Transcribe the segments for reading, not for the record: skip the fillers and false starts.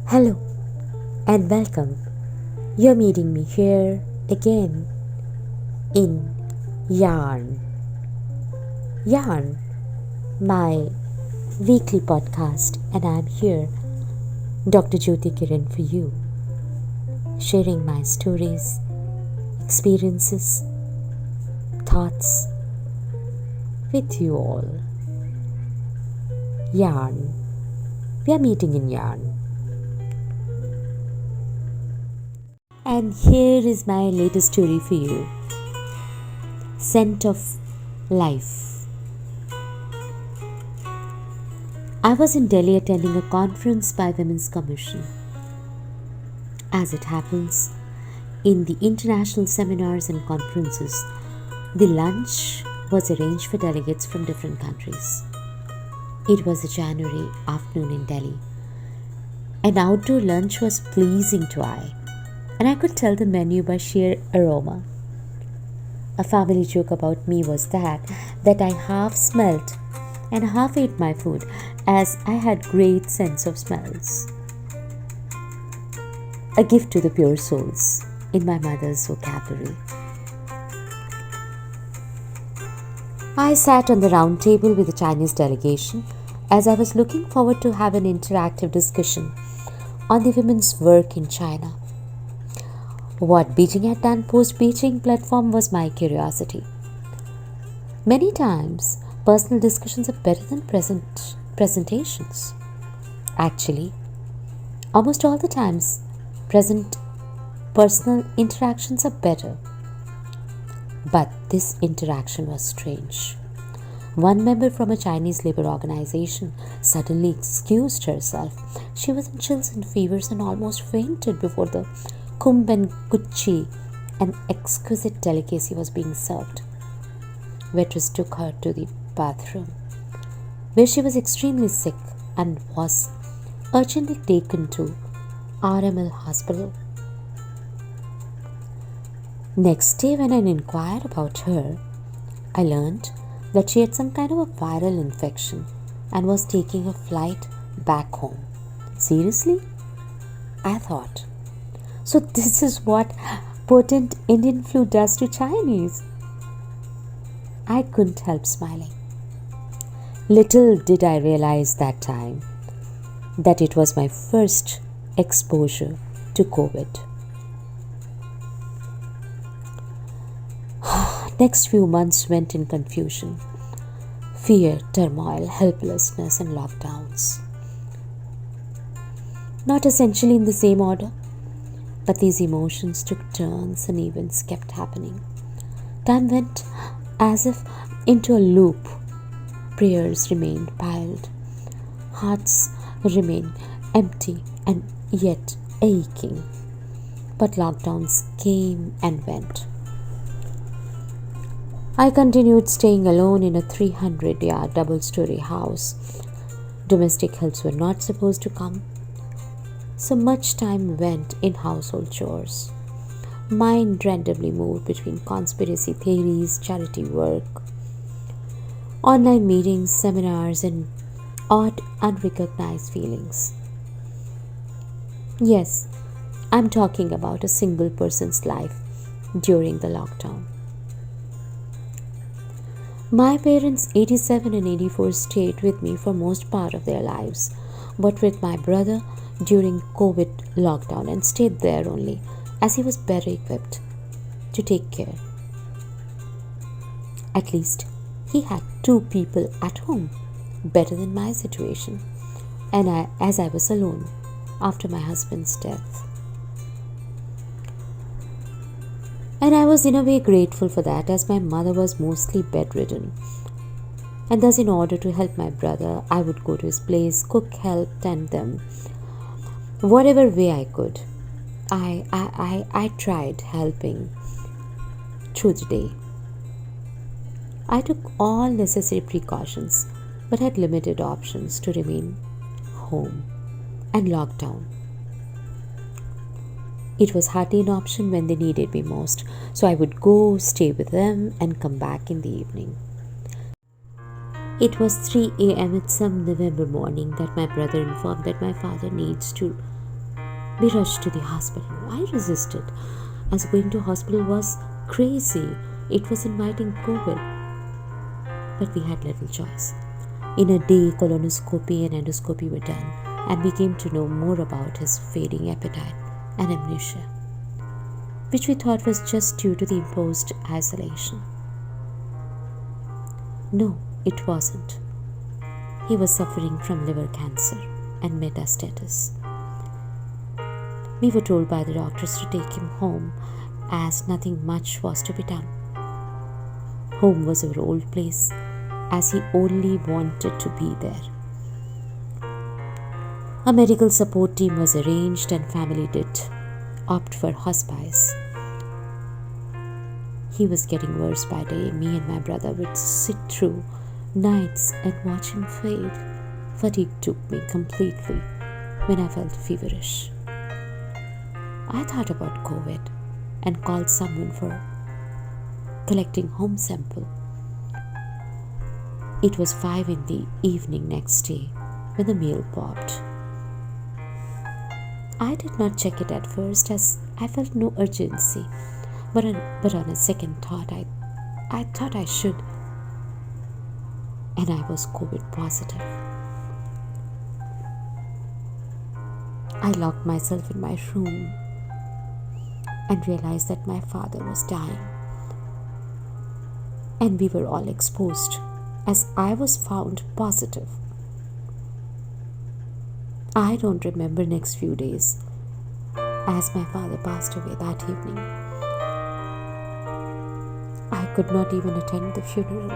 Hello and welcome. You're meeting me here again in Yarn. Yarn, my weekly podcast, and I'm here, Dr Jyoti Kiran, for you, sharing my stories, experiences, thoughts with you all. Yarn. We are meeting in Yarn. And here is my latest story for you. Scent of Life. I was in Delhi attending a conference by Women's Commission. As it happens, in the international seminars and conferences, the lunch was arranged for delegates from different countries. It was a January afternoon in Delhi. An outdoor lunch was pleasing to eye, and I could tell the menu by sheer aroma. A family joke about me was that I half smelt and half ate my food, as I had great sense of smells. A gift to the pure souls in my mother's vocabulary. I sat on the round table with the Chinese delegation as I was looking forward to have an interactive discussion on the women's work in China. What Beijing had done post-Beijing platform was my curiosity. Many times, personal discussions are better than presentations. Actually, almost all the times, personal interactions are better. But this interaction was strange. One member from a Chinese labor organization suddenly excused herself. She was in chills and fevers and almost fainted before the kumb and gucci, an exquisite delicacy, was being served. Waitress took her to the bathroom, where she was extremely sick and was urgently taken to RML hospital. Next day, when I inquired about her, I learned that she had some kind of a viral infection and was taking a flight back home. Seriously? I thought. So this is what potent Indian flu does to Chinese. I couldn't help smiling. Little did I realize that time that it was my first exposure to COVID. Next few months went in confusion, fear, turmoil, helplessness, and lockdowns. Not essentially in the same order, but these emotions took turns and events kept happening. Time went as if into a loop. Prayers remained piled. Hearts remained empty and yet aching. But lockdowns came and went. I continued staying alone in a 300-yard double-story house. Domestic helps were not supposed to come, so much time went in household chores. Mind randomly moved between conspiracy theories, charity work, online meetings, seminars, and odd, unrecognized feelings. Yes, I'm talking about a single person's life during the lockdown. My parents, 87 and 84, stayed with me for most part of their lives, but with my brother during COVID lockdown, and stayed there only as he was better equipped to take care. At least he had two people at home, better than my situation, and as I was alone after my husband's death. And I was in a way grateful for that, as my mother was mostly bedridden. And thus, in order to help my brother, I would go to his place, cook, help, tend them, whatever way I could. I tried helping through the day. I took all necessary precautions, but had limited options to remain home and locked down. It was hardly an option when they needed me most, so I would go, stay with them, and come back in the evening. It was 3 a.m. at some November morning that my brother informed that my father needs to We rushed to the hospital. I resisted, as going to hospital was crazy. It was inviting COVID. But we had little choice. In a day, colonoscopy and endoscopy were done, and we came to know more about his fading appetite and amnesia, which we thought was just due to the imposed isolation. No, it wasn't. He was suffering from liver cancer and metastasis. We were told by the doctors to take him home, as nothing much was to be done. Home was our old place, as he only wanted to be there. A medical support team was arranged and family did opt for hospice. He was getting worse by day. Me and my brother would sit through nights and watch him fade. Fatigue took me completely when I felt feverish. I thought about COVID and called someone for collecting home sample. It was 5 in the evening next day when the mail popped. I did not check it at first, as I felt no urgency, but on a second thought, I thought I should, and I was COVID positive. I locked myself in my room and realized that my father was dying, and we were all exposed, as I was found positive. I don't remember next few days, as my father passed away that evening. I could not even attend the funeral.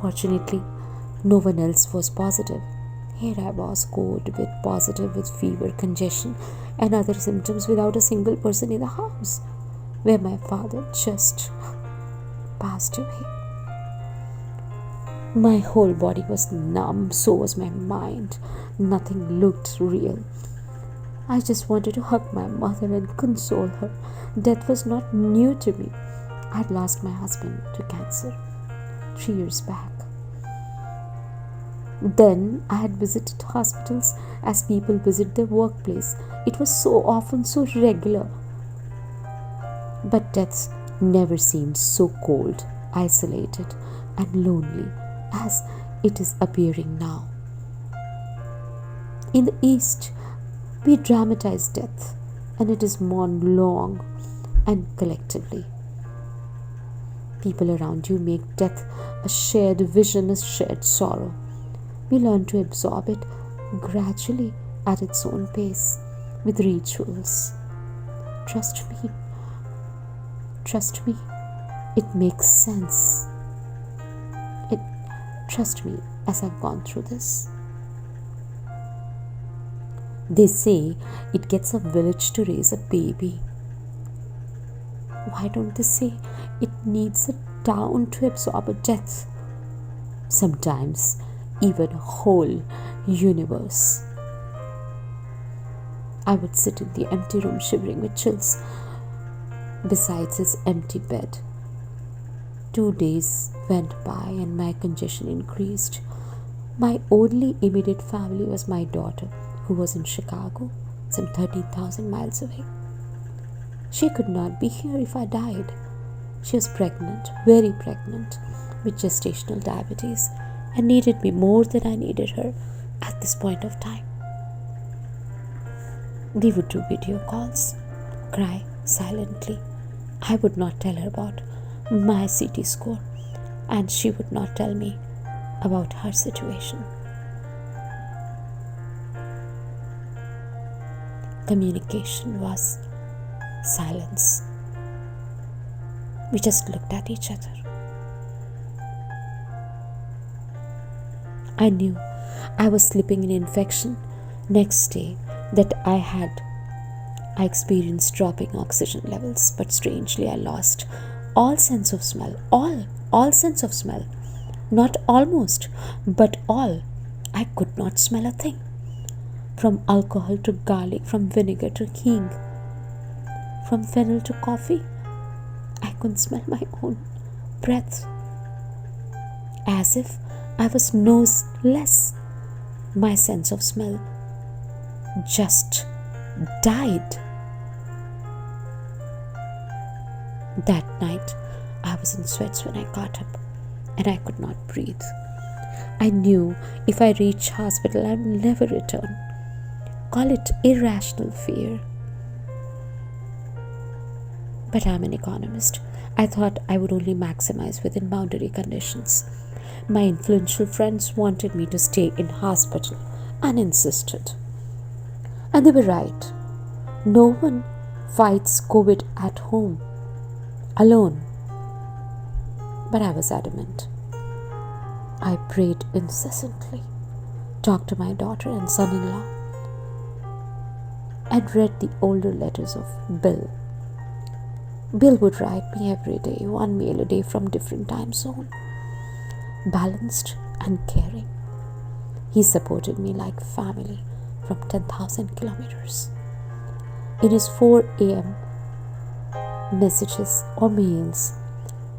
Fortunately, no one else was positive. Here I was, COVID positive with fever, congestion, and other symptoms without a single person in the house, where my father just passed away. My whole body was numb, so was my mind. Nothing looked real. I just wanted to hug my mother and console her. Death was not new to me. I'd lost my husband to cancer 3 years back. Then I had visited hospitals as people visit their workplace. It was so often, so regular. But death never seemed so cold, isolated, and lonely as it is appearing now. In the East, we dramatize death, and it is mourned long and collectively. People around you make death a shared vision, a shared sorrow. We learn to absorb it gradually at its own pace with rituals. Trust me, it makes sense. Trust me, as I've gone through this. They say it gets a village to raise a baby. Why don't they say it needs a town to absorb a death? Sometimes even a whole universe. I would sit in the empty room shivering with chills besides his empty bed. 2 days went by and my congestion increased. My only immediate family was my daughter, who was in Chicago, some 13,000 miles away. She could not be here if I died. She was pregnant, very pregnant, with gestational diabetes, and needed me more than I needed her at this point of time. We would do video calls, cry silently. I would not tell her about my CT score, and she would not tell me about her situation. Communication was silence. We just looked at each other. I knew I was slipping an infection. Next day that I experienced dropping oxygen levels, but strangely I lost all sense of smell. All sense of smell. Not almost, but all. I could not smell a thing. From alcohol to garlic, from vinegar to hing, from fennel to coffee, I couldn't smell my own breath. As if I was noseless. My sense of smell just died. That night, I was in sweats when I got up, and I could not breathe. I knew if I reached hospital, I would never return. Call it irrational fear. But I'm an economist. I thought I would only maximize within boundary conditions. My influential friends wanted me to stay in hospital and insisted. And they were right. No one fights COVID at home, alone. But I was adamant. I prayed incessantly, talked to my daughter and son-in-law, and read the older letters of Bill. Bill would write me every day, one mail a day from different time zone, balanced and caring. He supported me like family from 10,000 kilometers. In his 4 a.m. messages or mails,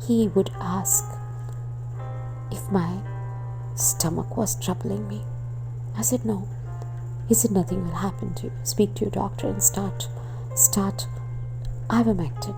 he would ask if my stomach was troubling me. I said no. He said nothing will happen to you. Speak to your doctor and start ivermectin.